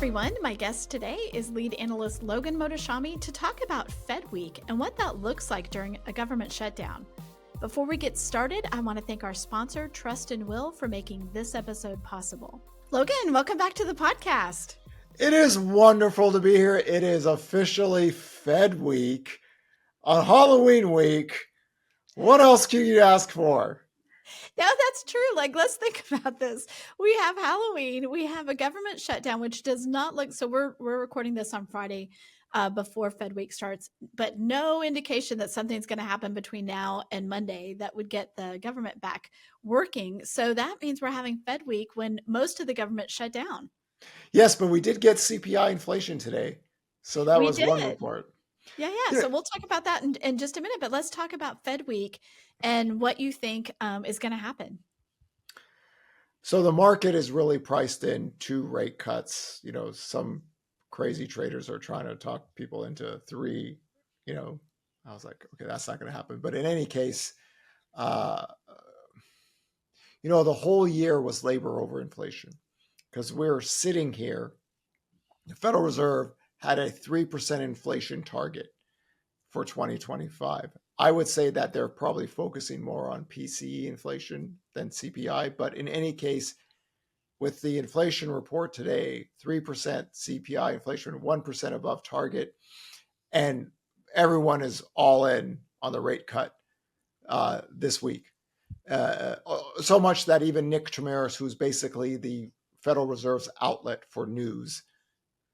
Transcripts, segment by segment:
everyone. My guest today is lead analyst Logan Motoshami to talk about Fed Week and what that looks like during a government shutdown. Before we get started, I want to thank our sponsor, Trust and Will, for making this episode possible. Logan, welcome back to the podcast. It is wonderful to be here. It is officially Fed Week on Halloween week. What else can you ask for? Yeah, that's true. Let's think about this. We have Halloween. We have a government shutdown, which does not look, so we're recording this on Friday before Fed Week starts, but no indication that something's going to happen between now and Monday that would get the government back working. So that means we're having Fed Week when most of the government shut down. Yes, but we did get CPI inflation today. So that was one report. Yeah. So we'll talk about that in just a minute, but let's talk about Fed Week and what you think is going to happen. So the market is really priced in 2 rate cuts. Some crazy traders are trying to talk people into 3. I was like, okay, that's not going to happen. But in any case, the whole year was labor over inflation because we're sitting here. The Federal Reserve had a 3% inflation target for 2025. I would say that they're probably focusing more on PCE inflation than CPI. But in any case, with the inflation report today, 3% CPI inflation, 1% above target, and everyone is all in on the rate cut this week. So much that even Nick Tremaris, who's basically the Federal Reserve's outlet for news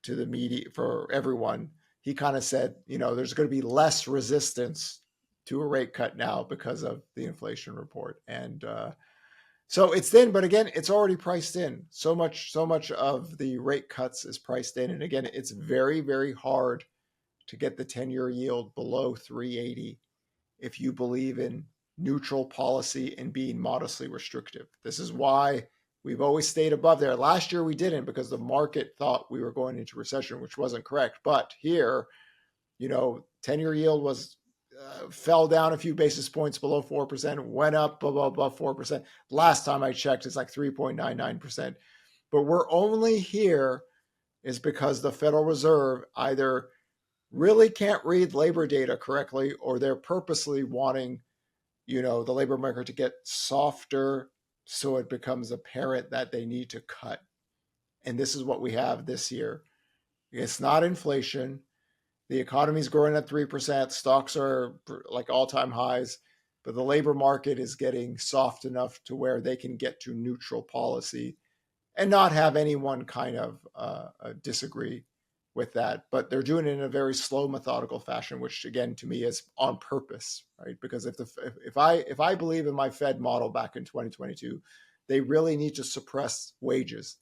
to the media, for everyone, he kind of said, there's going to be less resistance to a rate cut now because of the inflation report. And so it's thin, but again, it's already priced in. So much of the rate cuts is priced in. And again, it's very, very hard to get the 10-year yield below 380 if you believe in neutral policy and being modestly restrictive. This is why we've always stayed above there. Last year we didn't because the market thought we were going into recession, which wasn't correct. But here, 10-year yield was fell down a few basis points below 4%, went up above 4%. Last time I checked, it's like 3.99%. But we're only here is because the Federal Reserve either really can't read labor data correctly or they're purposely wanting, the labor market to get softer so it becomes apparent that they need to cut. And this is what we have this year. It's not inflation. The economy is growing at 3%. Stocks are like all-time highs, but the labor market is getting soft enough to where they can get to neutral policy and not have anyone kind of disagree with that. But they're doing it in a very slow, methodical fashion, which again to me is on purpose, right? Because if I believe in my Fed model back in 2022, they really need to suppress wages.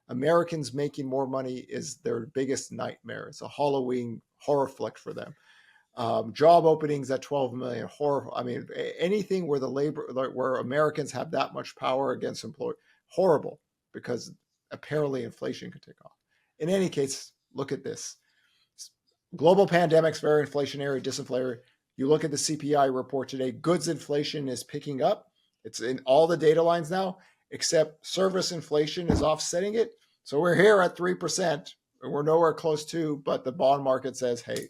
Americans making more money is their biggest nightmare. It's a Halloween horror flick for them. Job openings at 12 million, horror. I mean, anything where where Americans have that much power against employers, horrible, because apparently inflation could take off. In any case, look at this. Global pandemics, very inflationary, disinflationary. You look at the CPI report today, goods inflation is picking up. It's in all the data lines now, except service inflation is offsetting it. So we're here at 3%. And we're nowhere close to, but the bond market says, hey,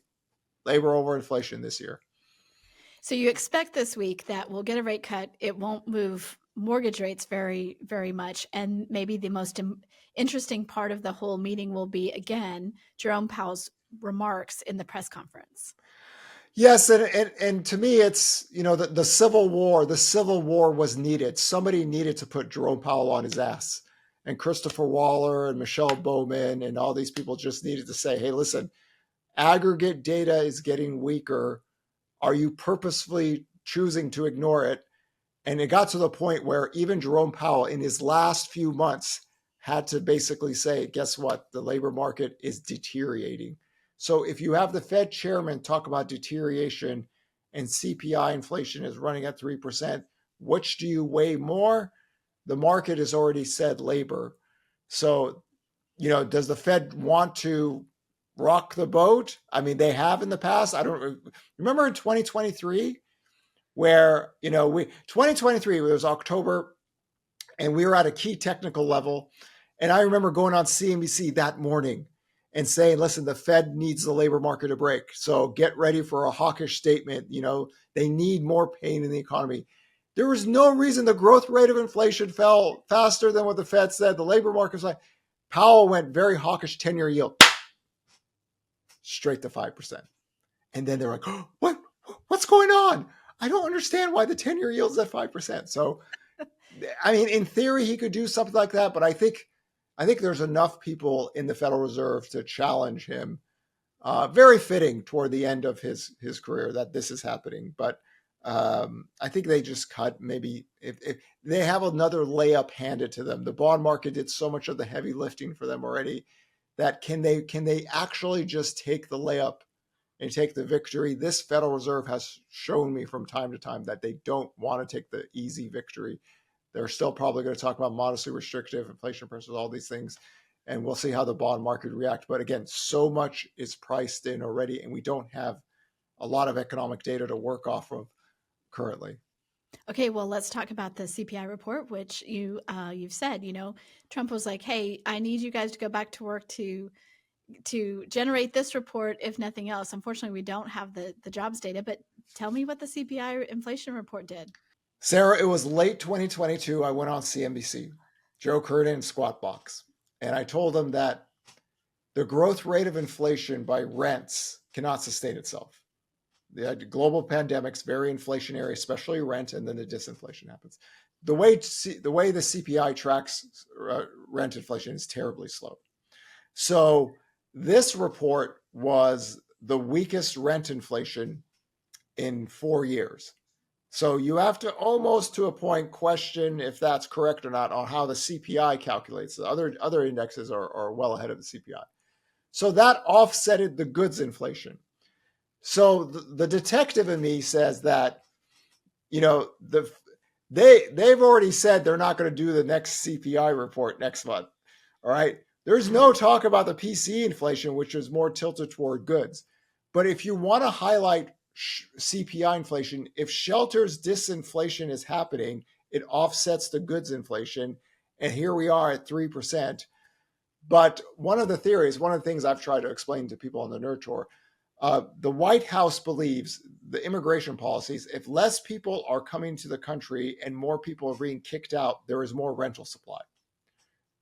labor over inflation this year. So you expect this week that we'll get a rate cut. It won't move mortgage rates very, very much. And maybe the most interesting part of the whole meeting will be, again, Jerome Powell's remarks in the press conference. Yes, and to me, it's, the Civil War. The Civil War was needed. Somebody needed to put Jerome Powell on his ass. And Christopher Waller and Michelle Bowman and all these people just needed to say, hey, listen, aggregate data is getting weaker. Are you purposefully choosing to ignore it? And it got to the point where even Jerome Powell in his last few months had to basically say, guess what? The labor market is deteriorating. So if you have the Fed chairman talk about deterioration and CPI inflation is running at 3%, which do you weigh more? The market has already said labor. So, does the Fed want to rock the boat? I mean, they have in the past. I don't remember in 2023 where, 2023 it was October and we were at a key technical level And I remember going on CNBC that morning and saying, listen, the Fed needs the labor market to break. So get ready for a hawkish statement. They need more pain in the economy. There was no reason the growth rate of inflation fell faster than what the Fed said. The labor market's like, Powell went very hawkish, 10-year yield straight to 5%. And then they're like, oh, what's going on? I don't understand why the 10-year yield's at 5%. So, I mean, in theory, he could do something like that, but I think there's enough people in the Federal Reserve to challenge him. Very fitting toward the end of his career that this is happening. But I think they just cut, maybe if they have another layup handed to them. The bond market did so much of the heavy lifting for them already that can they actually just take the layup and take the victory? This Federal Reserve has shown me from time to time that they don't want to take the easy victory. They're still probably going to talk about modestly restrictive inflation pressures, all these things, and we'll see how the bond market reacts. But again, so much is priced in already, and we don't have a lot of economic data to work off of currently. Okay, well, let's talk about the CPI report, which you've said. Trump was like, "Hey, I need you guys to go back to work to generate this report, if nothing else." Unfortunately, we don't have the jobs data, but tell me what the CPI inflation report did. Sarah, it was late 2022. I went on CNBC, Joe Kernan and Squawk Box, and I told them that the growth rate of inflation by rents cannot sustain itself. The global pandemic's very inflationary, especially rent, and then the disinflation happens. The way the CPI tracks rent inflation is terribly slow. So this report was the weakest rent inflation in 4 years. So you have to almost to a point question if that's correct or not on how the CPI calculates. The other indexes are well ahead of the CPI. So that offsetted the goods inflation. So the detective in me says that, they've already said they're not going to do the next CPI report next month. All right. There's no talk about the PCE inflation, which is more tilted toward goods. But if you want to highlight CPI inflation, if shelters disinflation is happening, it offsets the goods inflation. And here we are at 3%. But one of the things I've tried to explain to people on the Nerd Tour, the White House believes the immigration policies, if less people are coming to the country and more people are being kicked out, there is more rental supply.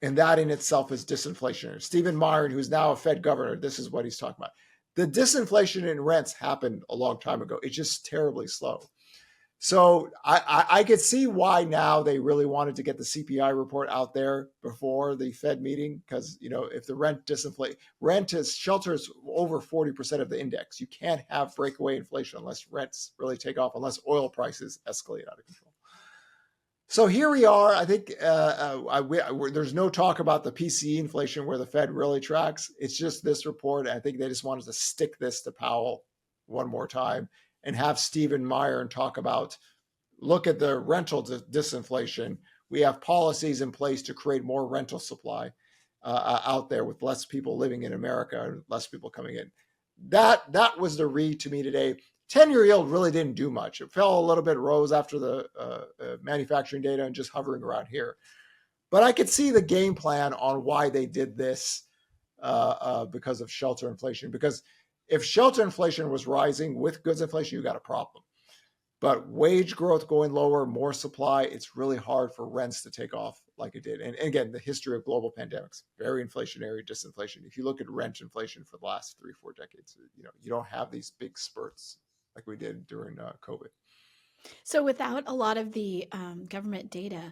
And that in itself is disinflationary. Stephen Myron, who's now a Fed governor, this is what he's talking about. The disinflation in rents happened a long time ago. It's just terribly slow. So I could see why now they really wanted to get the CPI report out there before the Fed meeting, because if the shelters over 40% of the index. You can't have breakaway inflation unless rents really take off, unless oil prices escalate out of control. So here we are. I think there's no talk about the PCE inflation where the Fed really tracks. It's just this report. I think they just wanted to stick this to Powell one more time and have Stephen Myron talk about, look at the rental disinflation. We have policies in place to create more rental supply out there with less people living in America and less people coming in. That was the read to me today. 10-year yield really didn't do much. It fell a little bit, rose after the manufacturing data and just hovering around here. But I could see the game plan on why they did this because of shelter inflation. Because if shelter inflation was rising with goods inflation, you got a problem. But wage growth going lower, more supply, it's really hard for rents to take off like it did. And again, the history of global pandemics, very inflationary, disinflation. If you look at rent inflation for the last 3-4 decades, you don't have these big spurts like we did during COVID. So without a lot of the government data,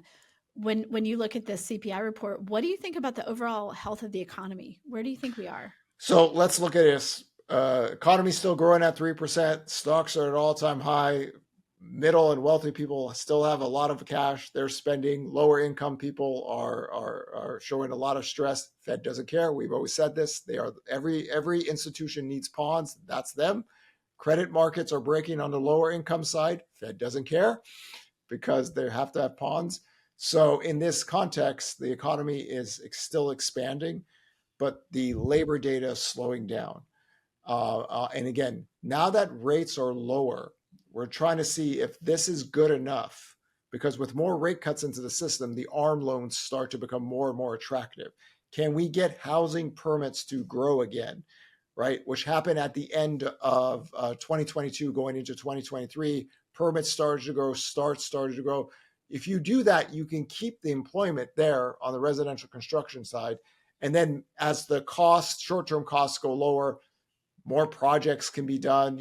when you look at the CPI report, what do you think about the overall health of the economy? Where do you think we are? So let's look at this. Economy's still growing at 3%. Stocks are at an all-time high. Middle and wealthy people still have a lot of cash. They're spending. Lower income people are showing a lot of stress. Fed doesn't care. We've always said this. They are every institution needs pawns. That's them. Credit markets are breaking on the lower income side. Fed doesn't care because they have to have pawns. So in this context, the economy is still expanding, but the labor data is slowing down. And again, now that rates are lower, we're trying to see if this is good enough, because with more rate cuts into the system, the ARM loans start to become more and more attractive. Can we get housing permits to grow again, right? Which happened at the end of 2022 going into 2023. Permits started to grow, starts started to grow. If you do that, you can keep the employment there on the residential construction side. And then as the costs, short-term costs go lower, more projects can be done,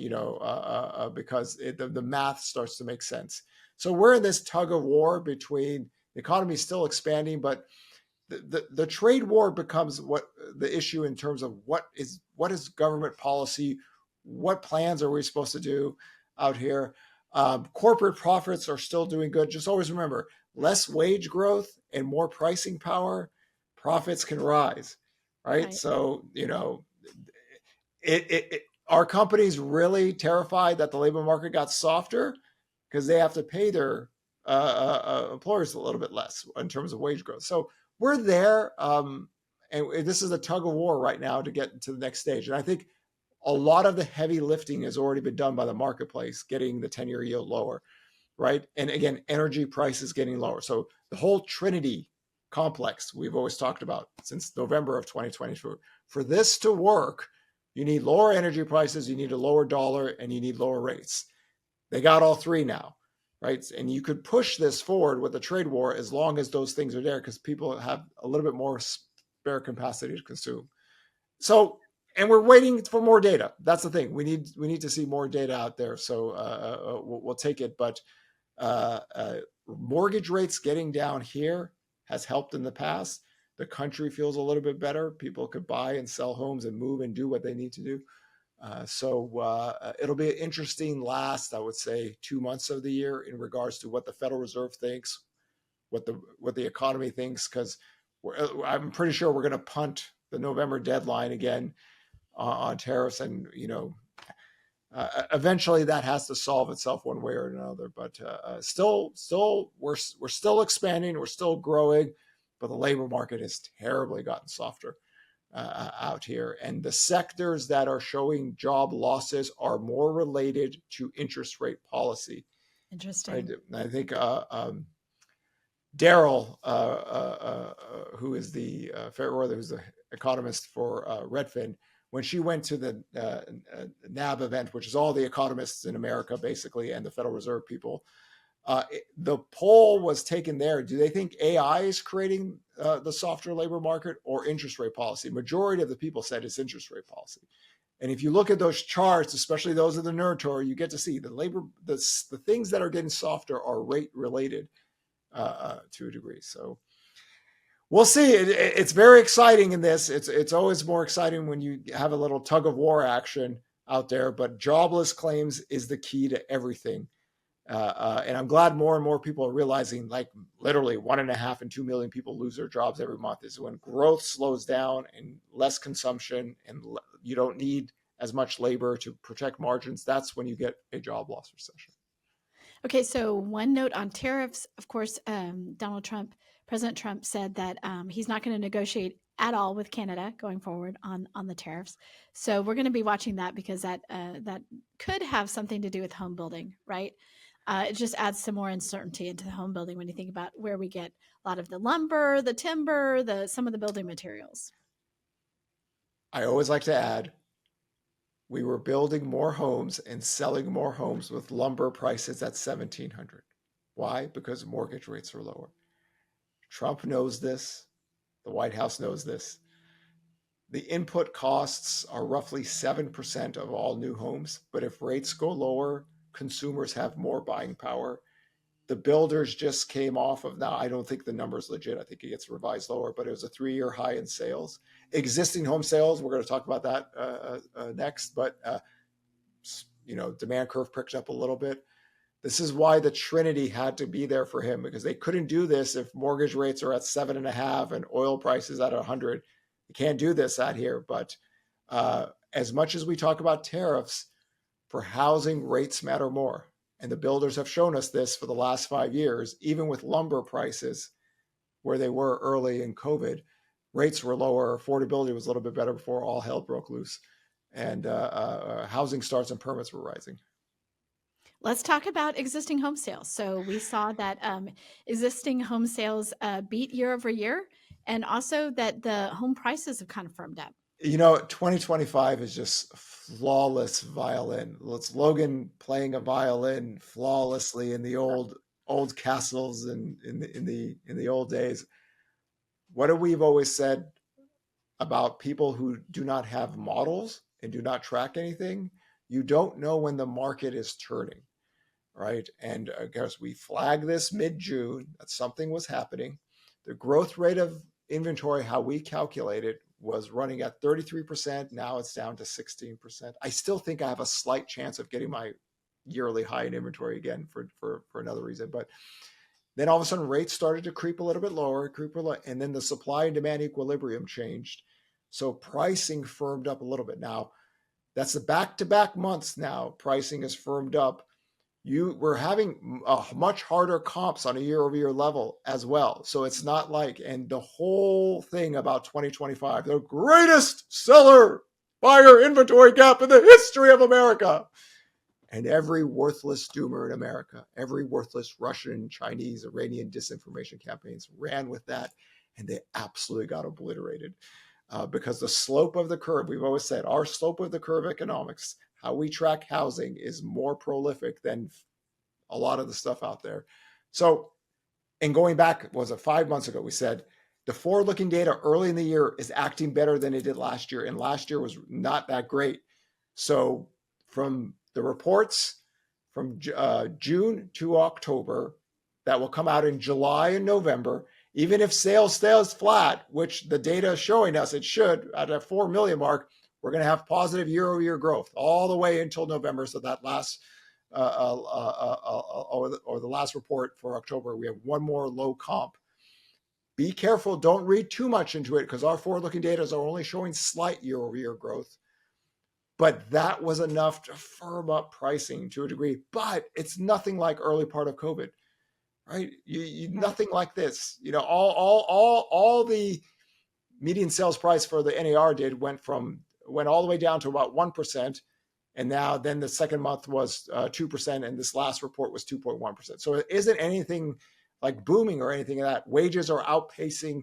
because the math starts to make sense. So we're in this tug of war between the economy still expanding, but the trade war becomes what the issue in terms of what is government policy, what plans are we supposed to do out here. Corporate profits are still doing good. Just always remember, less wage growth and more pricing power, profits can rise, right? So are companies really terrified that the labor market got softer because they have to pay their employers a little bit less in terms of wage growth? So we're there, and this is a tug of war right now to get to the next stage. And I think a lot of the heavy lifting has already been done by the marketplace, getting the 10-year yield lower, right? And again, energy prices getting lower. So the whole Trinity complex we've always talked about since November of 2022. For this to work, you need lower energy prices, you need a lower dollar, and you need lower rates. They got all three now, right? And you could push this forward with the trade war as long as those things are there, because people have a little bit more spare capacity to consume. So, and we're waiting for more data. That's the thing. We need to see more data out there. So we'll take it. But mortgage rates getting down here has helped in the past. The country feels a little bit better. People could buy and sell homes and move and do what they need to do. So it'll be an interesting last, I would say, 2 months of the year in regards to what the Federal Reserve thinks, what the economy thinks, because I'm pretty sure we're going to punt the November deadline again on tariffs, and eventually that has to solve itself one way or another. But still, we're still expanding, we're still growing, but the labor market has terribly gotten softer out here. And the sectors that are showing job losses are more related to interest rate policy. Interesting. I think Daryl, who is the Fairweather, who's the economist for Redfin, when she went to the NAB event, which is all the economists in America, basically, and the Federal Reserve people, the poll was taken there. Do they think AI is creating the softer labor market or interest rate policy? Majority of the people said it's interest rate policy. And if you look at those charts, especially those of the Nerd Tour, you get to see the things that are getting softer are rate related to a degree. So we'll see. It's very exciting in this. It's always more exciting when you have a little tug of war action out there. But jobless claims is the key to everything. And I'm glad more and more people are realizing, like, literally 1.5 and 2 million people lose their jobs every month. This is when growth slows down and less consumption, and you don't need as much labor to protect margins. That's when you get a job loss recession. Okay, so one note on tariffs. Of course, President Trump said that he's not going to negotiate at all with Canada going forward on the tariffs. So we're going to be watching that, because that could have something to do with home building, right? It just adds some more uncertainty into the home building when you think about where we get a lot of the lumber, the timber, some of the building materials. I always like to add, we were building more homes and selling more homes with lumber prices at $1,700. Why? Because mortgage rates are lower. Trump knows this. The White House knows this. The input costs are roughly 7% of all new homes, but if rates go lower, consumers have more buying power. The builders just came off of, now I don't think the number is legit. I think it gets revised lower, but it was a 3-year high in sales. Existing home sales, we're going to talk about that next, but demand curve picked up a little bit. This is why the Trinity had to be there for him, because they couldn't do this if mortgage rates are at 7.5 and oil prices at 100. You can't do this out here. But as much as we talk about tariffs, for housing, rates matter more. And the builders have shown us this for the last 5 years. Even with lumber prices where they were early in COVID, rates were lower. Affordability was a little bit better before all hell broke loose. And housing starts and permits were rising. Let's talk about existing home sales. So we saw that existing home sales beat year over year, and also that the home prices have kind of firmed up. 2025 is just flawless violin. It's Logan playing a violin flawlessly in the old castles and in the old days. What have we always said about people who do not have models and do not track anything? You don't know when the market is turning, right? And I guess we flagged this mid-June that something was happening. The growth rate of inventory, how we calculated, was running at 33%. Now it's down to 16%. I still think I have a slight chance of getting my yearly high in inventory again for another reason. But then all of a sudden rates started to creep a little bit lower, and then the supply and demand equilibrium changed. So pricing firmed up a little bit. Now, that's the back-to-back months now. Pricing has firmed up. We're having a much harder comps on a year-over-year level as well. So it's not like, and the whole thing about 2025, the greatest seller buyer inventory gap in the history of America. And every worthless doomer in America, every worthless Russian, Chinese, Iranian disinformation campaigns ran with that, and they absolutely got obliterated. Because the slope of the curve, we've always said, our slope of the curve economics, how we track housing, is more prolific than a lot of the stuff out there. So, and going back, was it 5 months ago, we said the forward-looking data early in the year is acting better than it did last year, and last year was not that great. So from the reports from June to October that will come out in July and November, even if sales stays flat, which the data is showing us it should at a 4 million mark, we're going to have positive year-over-year growth all the way until November. So that last or the last report for October, we have one more low comp. Be careful, don't read too much into it, because our forward-looking data are only showing slight year-over-year growth. But that was enough to firm up pricing to a degree. But it's nothing like early part of COVID, right? Nothing like this. All the median sales price for the NAR went all the way down to about 1%. And now then the second month was 2%, and this last report was 2.1%. So it isn't anything like booming or anything of that. Wages are outpacing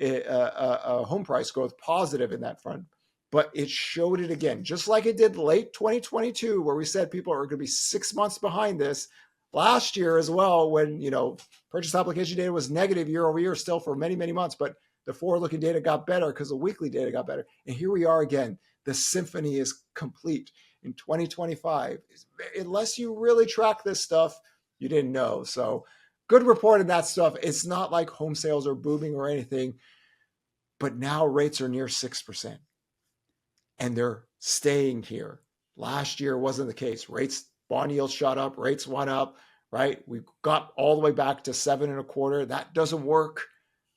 home price growth, positive in that front. But it showed it again, just like it did late 2022, where we said people are going to be 6 months behind this. Last year as well, when purchase application data was negative year over year still for many, many months, but the forward-looking data got better because the weekly data got better. And here we are again. The symphony is complete in 2025. Unless you really track this stuff, you didn't know. So good report on that stuff. It's not like home sales are booming or anything, but now rates are near 6%. And they're staying here. Last year wasn't the case. Bond yields shot up, rates went up, right? We got all the way back to 7.25. That doesn't work.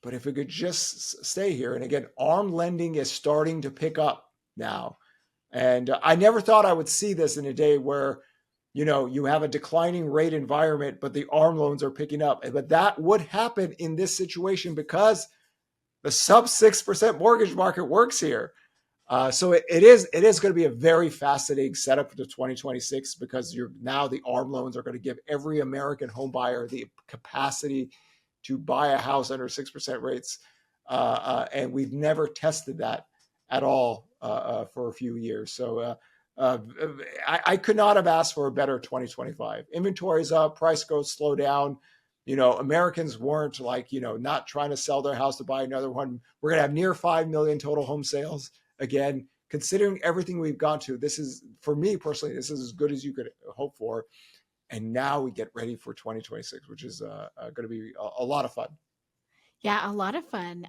But if it could just stay here, and again, ARM lending is starting to pick up now. And I never thought I would see this in a day where, you have a declining rate environment, but the ARM loans are picking up. But that would happen in this situation because the sub 6% mortgage market works here. So it is going to be a very fascinating setup to 2026, because now the ARM loans are going to give every American home buyer the capacity to buy a house under 6% rates. And we've never tested that at all for a few years. So I could not have asked for a better 2025. Inventory's up, price growth slow down. Americans weren't not trying to sell their house to buy another one. We're going to have near 5 million total home sales. Again, considering everything we've gone to, this is, for me personally, this is as good as you could hope for. And now we get ready for 2026, which is going to be a lot of fun. Yeah, a lot of fun.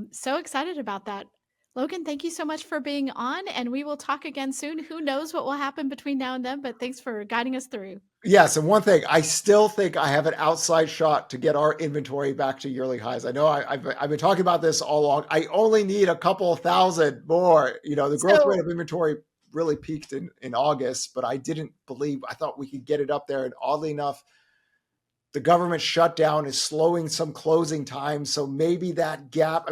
So excited about that. Logan, thank you so much for being on, and we will talk again soon. Who knows what will happen between now and then, but thanks for guiding us through. Yes, and one thing, I still think I have an outside shot to get our inventory back to yearly highs. I know I've been talking about this all along. I only need a couple thousand more. The growth rate of inventory really peaked in August, but I thought we could get it up there. And oddly enough, the government shutdown is slowing some closing time. So maybe that gap,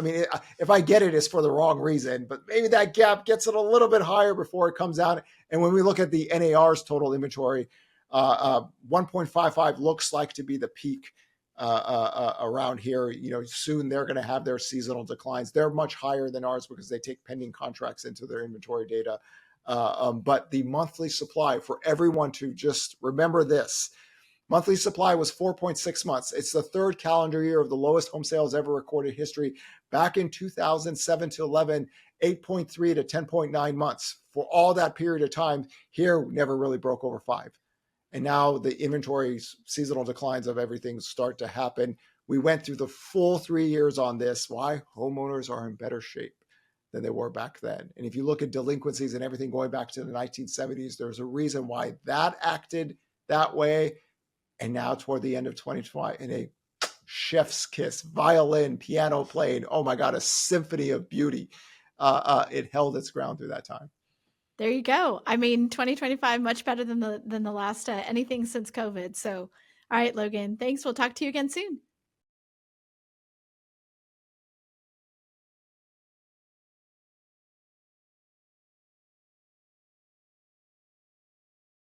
if I get it, it's for the wrong reason, but maybe that gap gets it a little bit higher before it comes out. And when we look at the NAR's total inventory, 1.55 looks like to be the peak around here. Soon they're going to have their seasonal declines. They're much higher than ours because they take pending contracts into their inventory data. But the monthly supply, for everyone to just remember this, monthly supply was 4.6 months. It's the third calendar year of the lowest home sales ever recorded history. Back in 2007 to 11, 8.3 to 10.9 months. For all that period of time, here never really broke over 5. And now the inventory seasonal declines of everything start to happen. We went through the full 3 years on this. Why? Homeowners are in better shape than they were back then. And if you look at delinquencies and everything going back to the 1970s, there's a reason why that acted that way. And now toward the end of 2020, in a chef's kiss, violin, piano playing, oh my God, a symphony of beauty. It held its ground through that time. There you go. I mean, 2025 much better than the last anything since COVID. So, all right, Logan, thanks. We'll talk to you again soon.